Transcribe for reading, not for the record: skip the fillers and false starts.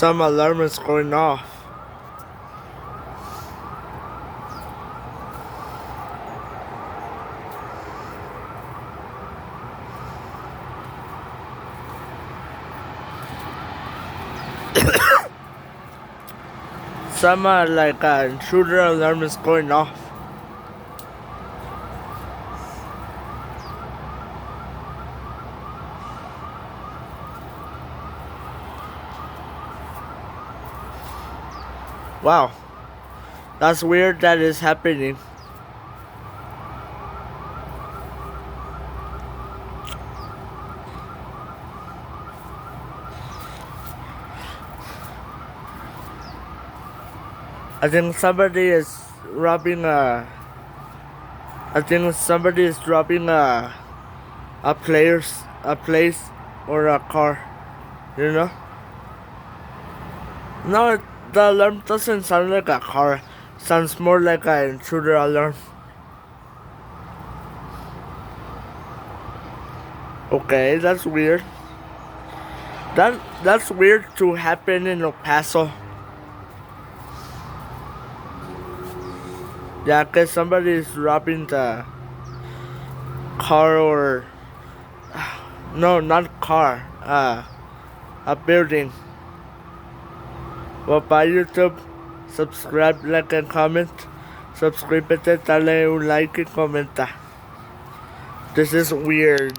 Some alarm is going off. Some intruder alarm is going off. Wow, that's weird that is happening. I think somebody is robbing a. I think somebody is robbing a place or a car. You know? No, the alarm doesn't sound like a car. Sounds more like an intruder alarm. Okay, that's weird. That's weird to happen in El Paso. Yeah, cause somebody is robbing the car or no, not car. A building. Well, bye YouTube. Subscribe, like, and comment. Suscríbete, dale un like y comenta. This is weird.